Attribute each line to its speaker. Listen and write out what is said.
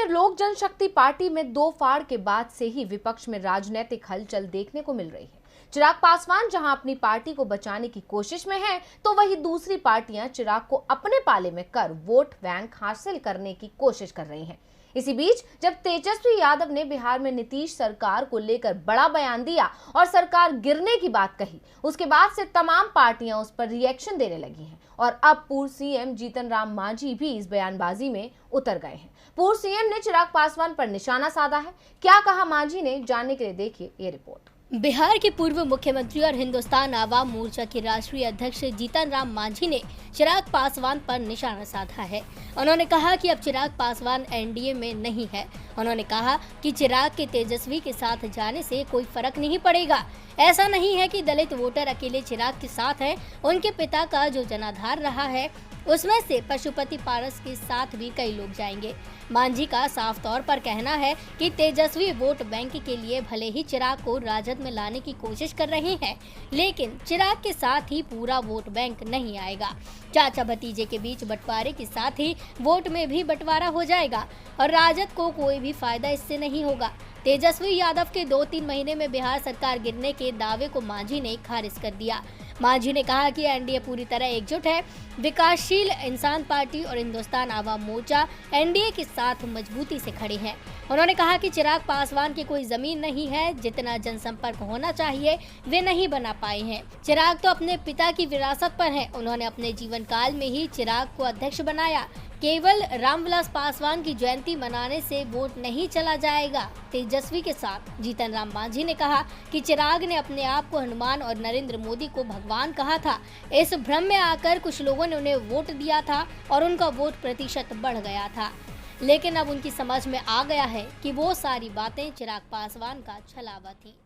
Speaker 1: लोक जनशक्ति पार्टी में दो फाड़ के बाद से ही विपक्ष में राजनीतिक हलचल देखने को मिल रही है। चिराग पासवान जहां अपनी पार्टी को बचाने की कोशिश में हैं, तो वहीं दूसरी पार्टियां चिराग को अपने पाले में कर वोट बैंक हासिल करने की कोशिश कर रही हैं। इसी बीच जब तेजस्वी यादव ने बिहार में नीतीश सरकार को लेकर बड़ा बयान दिया और सरकार गिरने की बात कही, उसके बाद से तमाम पार्टियां उस पर रिएक्शन देने लगी हैं और अब पूर्व सीएम जीतन राम मांझी भी इस बयानबाजी में उतर गए हैं। पूर्व सीएम ने चिराग पासवान पर निशाना साधा है। क्या कहा मांझी ने, जानने के लिए देखिए ये रिपोर्ट।
Speaker 2: बिहार के पूर्व मुख्यमंत्री और हिंदुस्तान आवाम मोर्चा के राष्ट्रीय अध्यक्ष जीतन राम मांझी ने चिराग पासवान पर निशाना साधा है। उन्होंने कहा कि अब चिराग पासवान एनडीए में नहीं है। उन्होंने कहा कि चिराग के तेजस्वी के साथ जाने से कोई फर्क नहीं पड़ेगा। ऐसा नहीं है कि दलित वोटर अकेले चिराग के साथ हैं। उनके पिता का जो जनाधार रहा है उसमें से पशुपति पारस के साथ भी कई लोग जाएंगे। मांझी का साफ तौर पर कहना है कि तेजस्वी वोट बैंक के लिए भले ही चिराग को राजद में लाने की कोशिश कर रहे हैं, लेकिन चिराग के साथ ही पूरा वोट बैंक नहीं आएगा। चाचा भतीजे के बीच बंटवारे के साथ ही वोट में भी बंटवारा हो जाएगा और राजद को कोई भी फायदा इससे नहीं होगा। तेजस्वी यादव के 2-3 महीने में बिहार सरकार गिरने के दावे को मांझी ने खारिज कर दिया। मांझी ने कहा कि एनडीए पूरी तरह एकजुट है। विकासशील इंसान पार्टी और हिंदुस्तान आवाम मोर्चा एनडीए के साथ मजबूती से खड़े हैं। उन्होंने कहा कि चिराग पासवान की कोई जमीन नहीं है, जितना जनसंपर्क होना चाहिए वे नहीं बना पाए हैं। चिराग तो अपने पिता की विरासत पर है। उन्होंने अपने जीवन काल में ही चिराग को अध्यक्ष बनाया। केवल रामविलास पासवान की जयंती मनाने से वोट नहीं चला जाएगा। तेजस्वी के साथ जीतन राम मांझी ने कहा कि चिराग ने अपने आप को हनुमान और नरेंद्र मोदी को भगवान कहा था। इस भ्रम में आकर कुछ लोगों ने उन्हें वोट दिया था और उनका वोट प्रतिशत बढ़ गया था, लेकिन अब उनकी समझ में आ गया है कि वो सारी बातें चिराग पासवान का छलावा थी।